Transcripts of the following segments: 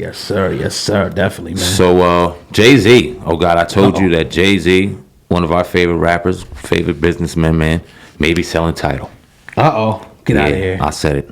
Yes, sir. Yes, sir. Definitely, man. So, Jay-Z. Oh, God, I told you that Jay-Z, one of our favorite rappers, favorite businessmen, man, may be selling Tidal. Get out of here. I said it.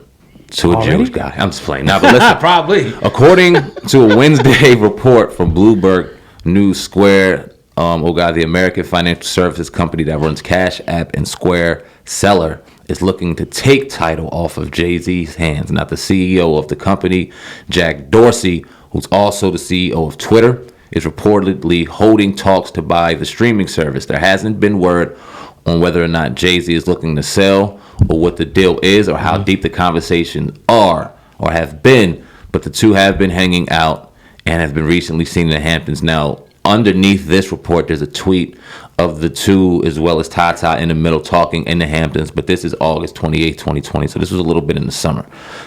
To a Already? Jewish guy. I'm just playing. Now, but listen. Probably. According to a Wednesday report from Bloomberg News, Square, the American financial services company that runs Cash App and Square seller, is looking to take Tidal off of Jay-Z's hands. Now, the CEO of the company, Jack Dorsey, who's also the CEO of Twitter, is reportedly holding talks to buy the streaming service. There hasn't been word on whether or not Jay-Z is looking to sell or what the deal is or how deep the conversations are or have been, but the two have been hanging out and have been recently seen in the Hamptons. Now, underneath this report, there's a tweet of the two as well as Tata in the middle talking in the Hamptons, but this is August 28th, 2020, so this was a little bit in the summer.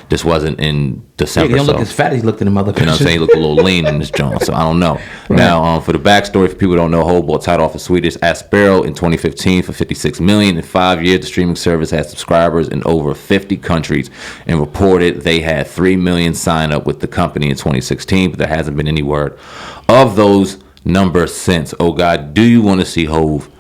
This wasn't in December. He don't look as fat as he looked in the mother. You know what I'm saying? He looked a little lean in this joint, so I don't know. Right. Now, for the backstory, for people who don't know, Hov bought Tidal off of Swedish Aspero in 2015 for $56 million. In 5 years, the streaming service had subscribers in over 50 countries and reported they had 3 million sign up with the company in 2016, but there hasn't been any word of those numbers since. Oh God, do you want to see Hov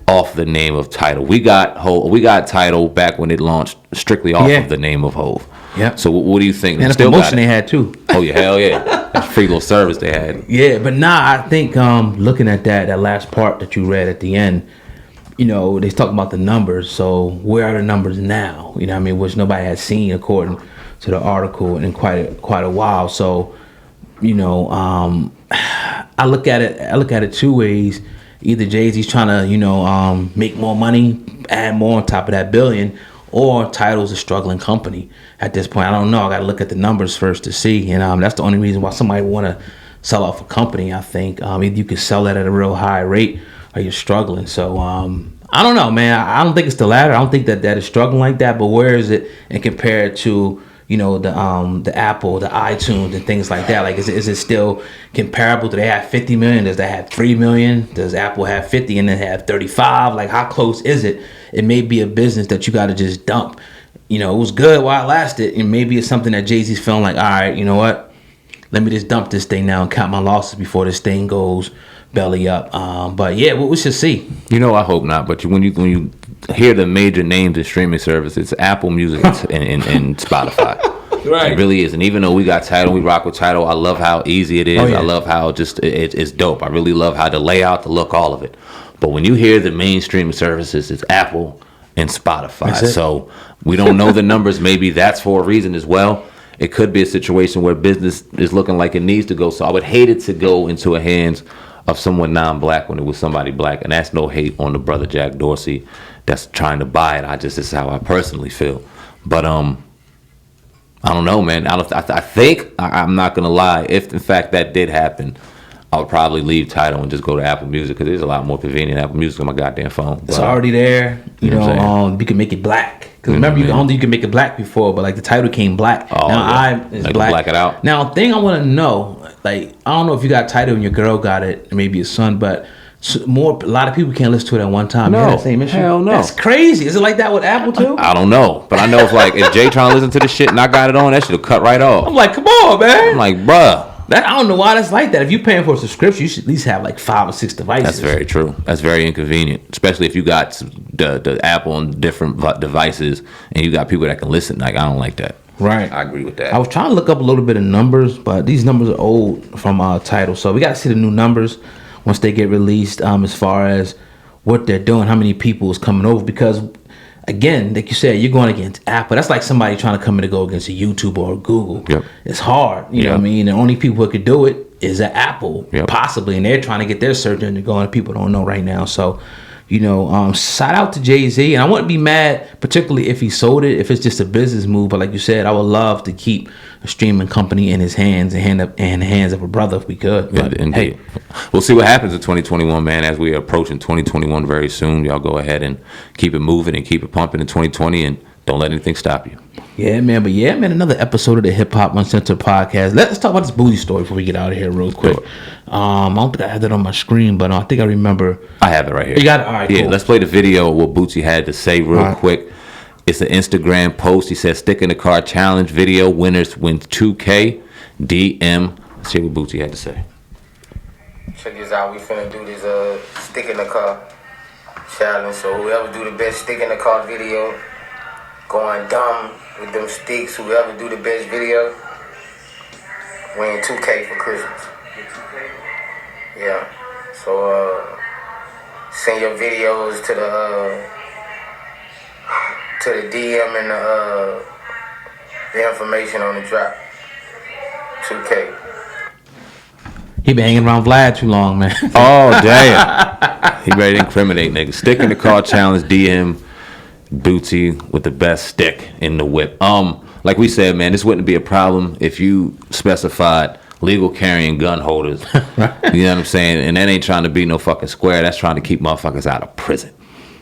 off the name of Tidal? We got Tidal back when it launched strictly off of the name of Hov. Yeah. So what do you think? And the promotion they had too. Oh yeah, hell yeah. That's a free little service they had. Yeah, but I think looking at that last part that you read at the end, you know, they talk about the numbers. So where are the numbers now? You know what I mean, which nobody has seen according to the article in quite a while. So, you know, I look at it two ways. Either Jay-Z's trying to, make more money, add more on top of that billion, or Tidal's a struggling company at this point. I don't know. I got to look at the numbers first to see. And that's the only reason why somebody want to sell off a company, I think. Either you can sell that at a real high rate or you're struggling. So, I don't know, man. I don't think it's the latter. I don't think that is struggling like that. But where is it and compared to, the Apple, the iTunes, and things like that? Like, is it still comparable? Do they have 50 million? Does they have 3 million? Does Apple have 50 and then have 35? Like, how close is it? It may be a business that you got to just dump. It was good while it lasted, and maybe it's something that Jay-Z's feeling like, all right, you know what? Let me just dump this thing now and count my losses before this thing goes belly up. But yeah, we should see. I hope not. But when you hear the major names in streaming services, it's Apple Music and Spotify. Right. It really is. And even though we got Tidal, we rock with Tidal, I love how easy it is. Oh, yeah. I love how just it's dope. I really love how the layout, the look, all of it. But when you hear the mainstream services, it's Apple and Spotify. So we don't know the numbers. Maybe that's for a reason as well. It could be a situation where business is looking like it needs to go. So I would hate it to go into the hands of someone non-black when it was somebody black. And that's no hate on the brother Jack Dorsey that's trying to buy it. This is how I personally feel. But I don't know, man. I think, I'm not going to lie, if in fact that did happen, I would probably leave Tidal and just go to Apple Music because it's a lot more convenient. Apple Music on my goddamn phone. It's already there. You can make it black. Because remember, you can make it black before, but like the Tidal came black. Oh, now it's black. Black it out. Now, the thing I want to know, like, I don't know if you got Tidal and your girl got it, maybe your son, but a lot of people can't listen to it at one time. No, that same issue. Hell no. That's crazy. Is it like that with Apple too? I don't know, but I know if Jay trying to listen to the shit and I got it on, that shit'll cut right off. I'm like, come on, man. I'm like, bruh. I don't know why that's like that. If you're paying for a subscription, you should at least have like 5 or 6 devices. That's very true. That's very inconvenient, especially if you got the Apple on different devices and you got people that can listen. Like, I don't like that. Right. I agree with that. I was trying to look up a little bit of numbers, but these numbers are old from Tidal. So we got to see the new numbers once they get released, as far as what they're doing, how many people is coming over. Because, again, like you said, you're going against Apple. That's like somebody trying to come in to go against a YouTube or a Google. Yep. It's hard. You know what I mean? The only people who could do it is at Apple, possibly. And they're trying to get their search engine going. People don't know right now. So, shout out to Jay-Z. And I wouldn't be mad, particularly if he sold it, if it's just a business move. But like you said, I would love to keep a streaming company in his hands and the hands of a brother if we could. But, indeed. We'll see what happens in 2021, man. As we are approaching 2021 very soon, y'all go ahead and keep it moving and keep it pumping in 2020 and don't let anything stop you. Yeah, man. But yeah, man, another episode of the Hip Hop Uncensored podcast. Let's talk about this booty story before we get out of here real quick. Sure. I don't think I had that on my screen, but I think I remember. I have it right here. You got it? All right, yeah, cool. Let's play the video of what Bootsy had to say real quick. It's an Instagram post. He says, stick in the car challenge video. Winners win $2K. DM Let's hear what Bootsy had to say. Check this out. We finna do this stick in the car challenge. So whoever do the best stick in the car video, going dumb with them sticks. Whoever do the best video, win 2K for Christmas. Yeah. So send your videos to the DM and the information on the drop. 2K. He been hanging around Vlad too long, man. Oh damn! He ready to incriminate niggas. Stick in the car challenge. DM Bootsy with the best stick in the whip. Like we said, man, this wouldn't be a problem if you specified legal carrying gun holders. Right. You know what I'm saying? And that ain't trying to be no fucking square. That's trying to keep motherfuckers out of prison.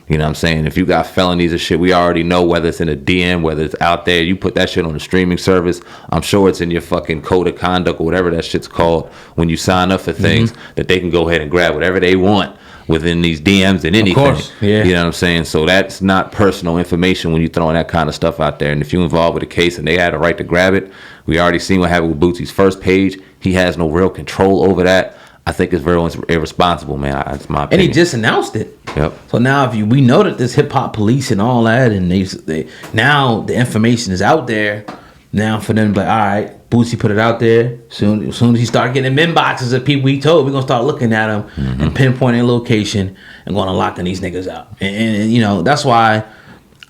You know what I'm saying? If you got felonies and shit, we already know whether it's in a DM, whether it's out there. You put that shit on a streaming service. I'm sure it's in your fucking code of conduct or whatever that shit's called when you sign up for things that they can go ahead and grab whatever they want within these DMs and anything. Of course, yeah. You know what I'm saying? So that's not personal information when you throwing that kind of stuff out there. And if you involved with a case and they had a right to grab it, we already seen what happened with Bootsy's first page. He has no real control over that. I think it's very irresponsible, man. That's my opinion. And he just announced it. Yep. So now we know that there's hip hop police and all that, and they now the information is out there. Now for them to be like, all right, Bootsy put it out there. Soon as he start getting them inboxes of people he told, we're gonna start looking at them and pinpointing location and going to locking these niggas out. And you know that's why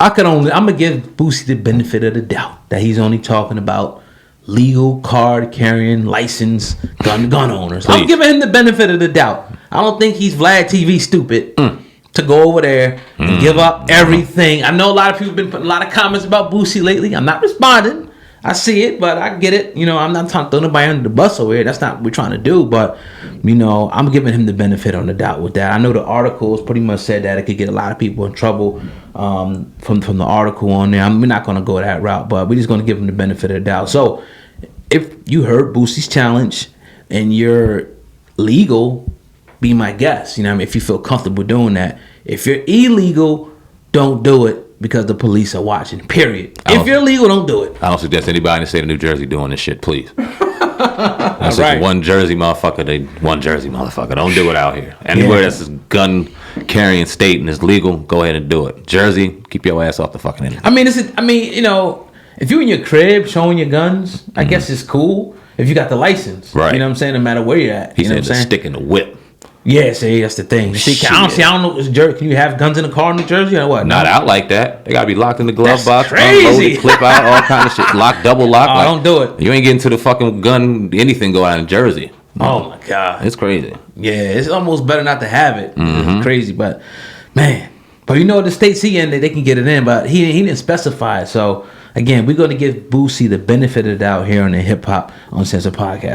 I'm gonna give Bootsy the benefit of the doubt that he's only talking about legal card carrying license gun owners. Please. I'm giving him the benefit of the doubt. I don't think he's Vlad TV stupid to go over there and give up everything. I know a lot of people been putting a lot of comments about Bootsy lately. I'm not responding. I see it, but I get it. You know, I'm not trying to throw nobody under the bus over here. That's not what we're trying to do. But, you know, I'm giving him the benefit on the doubt with that. I know the articles pretty much said that it could get a lot of people in trouble from the article on there. We're not going to go that route, but we're just going to give him the benefit of the doubt. So, if you heard Bootsy's challenge and you're legal, be my guest. You know what I mean? If you feel comfortable doing that. If you're illegal, don't do it because the police are watching, period. If you're legal, don't do it. I don't suggest anybody in the state of New Jersey doing this shit, please. That's right. One Jersey motherfucker. Don't do it out here. Anywhere that's a gun carrying state and is legal, go ahead and do it. Jersey, keep your ass off the fucking internet. I mean, you know, if you're in your crib showing your guns, I guess it's cool if you got the license. Right. You know what I'm saying? No matter where you're at. He said the stick in the whip. Yeah, see, that's the thing. See, I don't know. Can you have guns in the car in New Jersey or what? Not out like that. They gotta be locked in the glove box, crazy. Unloaded, clip out, all kind of shit. Lock, double lock. Oh, don't do it. You ain't getting to the fucking gun. Anything go out in Jersey. Oh my god, it's crazy. Yeah, it's almost better not to have it. It's crazy, but man. But you know the states he in, they can get it in, but he didn't specify it. So again, we're going to give Bootsy the benefit of the doubt here on the Hip Hop Uncensored podcast.